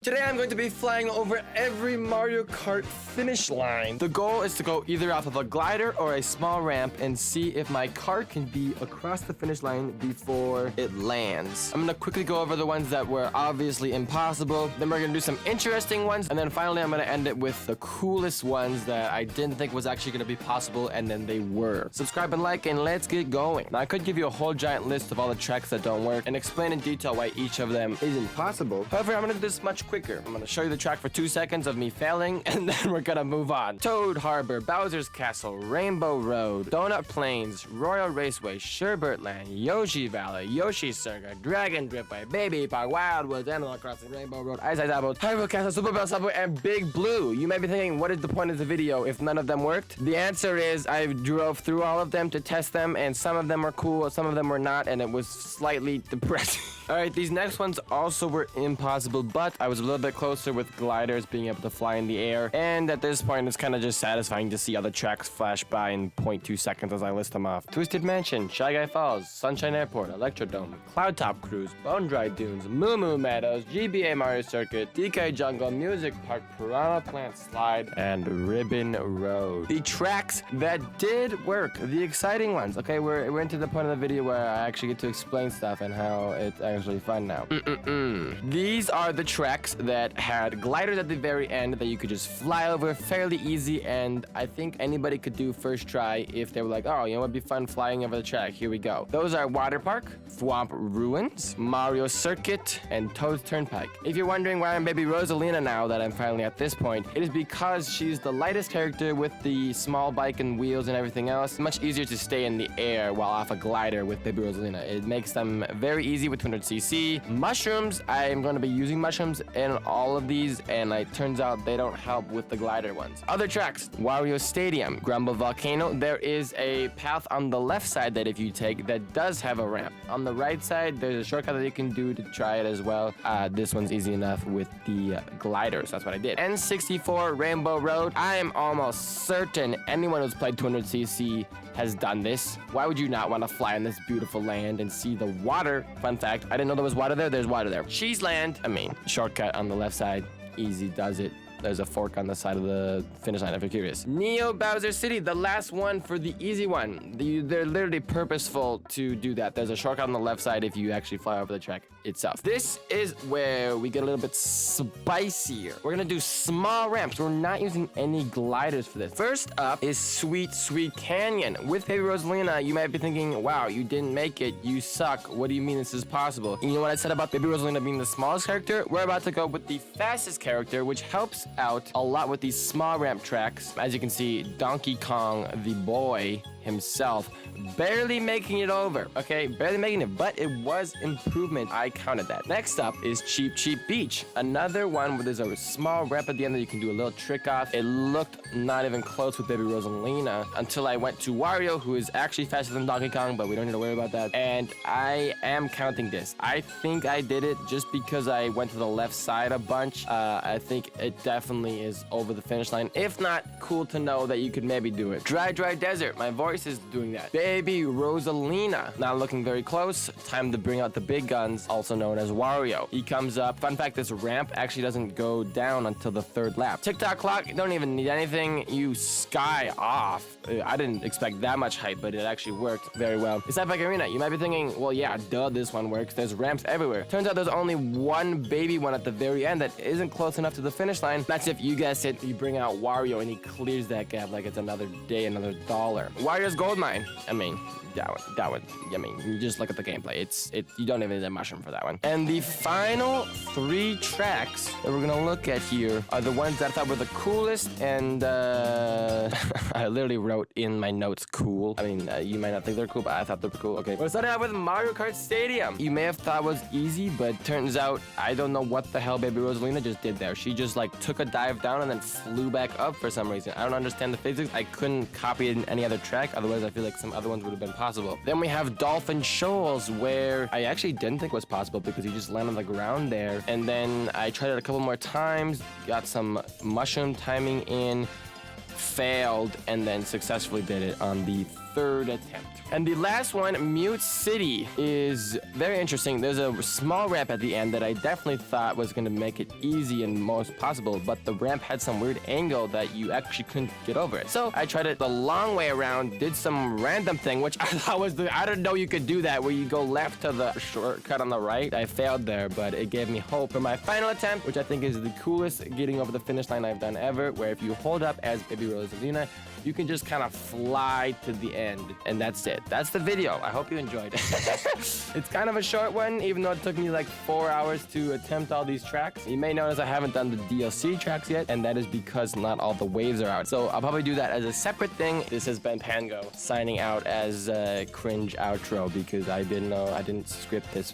Today I'm going to be flying over every Mario Kart finish line. The goal is to go either off of a glider or a small ramp and see if my cart can be across the finish line before it lands. I'm going to quickly go over the ones that were obviously impossible. Then we're going to do some interesting ones. And then finally I'm going to end it with the coolest ones that I didn't think was actually going to be possible, and then they were. Subscribe and like, and let's get going. Now I could give you a whole giant list of all the tracks that don't work and explain in detail why each of them isn't possible. However, I'm going to do this much quicker. I'm going to show you the track for 2 seconds of me failing, and then we're going to move on. Toad Harbor, Bowser's Castle, Rainbow Road, Donut Plains, Royal Raceway, Sherbert Land, Yoshi Valley, Yoshi Circuit, Dragon Driftway, Baby Park, Wildwoods, Animal Crossing, Rainbow Road, Ice Ice Apples, Hyrule Castle, Super Bell Subway, and Big Blue. You might be thinking, what is the point of the video if none of them worked? The answer is I drove through all of them to test them, and some of them were cool, some of them were not, and it was slightly depressing. Alright, these next ones also were impossible, but I was a little bit closer with gliders being able to fly in the air, and at this point it's kind of just satisfying to see other tracks flash by in 0.2 seconds as I list them off. Twisted Mansion, Shy Guy Falls, Sunshine Airport, Electrodome, Cloud Top Cruise, Bone Dry Dunes, Moo Moo Meadows, GBA Mario Circuit, DK Jungle, Music Park, Piranha Plant Slide, and Ribbon Road. The tracks that did work, the exciting ones. Okay, we're into the point of the video where I actually get to explain stuff and how it's actually fun now. These are the tracks that had gliders at the very end that you could just fly over fairly easy, and I think anybody could do first try if they were like, oh, you know, it'd be fun flying over the track. Here we go. Those are Water Park, Thwomp Ruins, Mario Circuit, and Toad's Turnpike. If you're wondering why I'm Baby Rosalina now that I'm finally at this point, it is because she's the lightest character with the small bike and wheels and everything else. Much easier to stay in the air while off a glider with Baby Rosalina. It makes them very easy with 200cc. Mushrooms, I am going to be using mushrooms in all of these, and it turns out they don't help with the glider ones. Other tracks, Wario Stadium, Grumble Volcano. There is a path on the left side that if you take that does have a ramp. On the right side, there's a shortcut that you can do to try it as well. This one's easy enough with the gliders. That's what I did. N64 Rainbow Road. I am almost certain anyone who's played 200cc has done this. Why would you not want to fly in this beautiful land and see the water? Fun fact, I didn't know there was water there. There's water there. Cheese Land. Shortcut on the left side. Easy does it. There's a fork on the side of the finish line if you're curious. Neo Bowser City, the last one for the easy one. They're literally purposeful to do that. There's a shortcut on the left side if you actually fly over the track itself. This is where we get a little bit spicier. We're gonna do small ramps. We're not using any gliders for this. First up is Sweet Sweet Canyon. With Baby Rosalina, you might be thinking, wow, you didn't make it. You suck. What do you mean this is possible? You know what I said about Baby Rosalina being the smallest character? We're about to go with the fastest character, which helps out a lot with these small ramp tracks. As you can see, Donkey Kong, the boy himself, barely making it over. Okay, barely making it, but it was improvement. I counted that. Next up is Cheap Cheap Beach. Another one where there's a small ramp at the end that you can do a little trick off. It looked not even close with Baby Rosalina until I went to Wario, who is actually faster than Donkey Kong, but we don't need to worry about that. And I am counting this. I think I did it just because I went to the left side a bunch. I think it definitely is over the finish line. If not, cool to know that you could maybe do it. Dry Dry Desert. My voice is doing that. Baby Rosalina. Not looking very close. Time to bring out the big guns, also known as Wario. He comes up. Fun fact, this ramp actually doesn't go down until the 3rd lap. TikTok clock, you don't even need anything. You sky off. I didn't expect that much height, but it actually worked very well. It's Epic Arena. You might be thinking, well, yeah, duh, this one works. There's ramps everywhere. Turns out there's only one baby one at the very end that isn't close enough to the finish line. That's if you guess it, you bring out Wario and he clears that gap like it's another day, another dollar. Wario's Gold Mine. That one. You just look at the gameplay. You don't even need a mushroom for that one. And the final 3 tracks that we're gonna look at here are the ones that I thought were the coolest, and I literally wrote in my notes cool. You might not think they're cool, but I thought they were cool. Okay, we're starting out with Mario Kart Stadium. You may have thought it was easy, but turns out I don't know what the hell Baby Rosalina just did there. She just like took a dive down and then flew back up for some reason. I don't understand the physics. I couldn't copy it in any other track, otherwise I feel like some other ones would have been possible. Then we have Dolphin Shoals, where I actually didn't think was possible because you just land on the ground there. And then I tried it a couple more times, got some mushroom timing in, failed, and then successfully did it on the third attempt. And the last one, Mute City, is very interesting. There's a small ramp at the end that I definitely thought was going to make it easy and most possible, but the ramp had some weird angle that you actually couldn't get over it. So I tried it the long way around, did some random thing, which I thought was I didn't know you could do that, where you go left to the shortcut on the right. I failed there, but it gave me hope for my final attempt, which I think is the coolest getting over the finish line I've done ever, where if you hold up as Baby Rosalina, you can just kind of fly to the end, and that's it. That's the video. I hope you enjoyed it. It's kind of a short one, even though it took me like 4 hours to attempt all these tracks. You may notice I haven't done the DLC tracks yet, and that is because not all the waves are out. So I'll probably do that as a separate thing. This has been Pandgo signing out as a cringe outro because I didn't know, I didn't script this.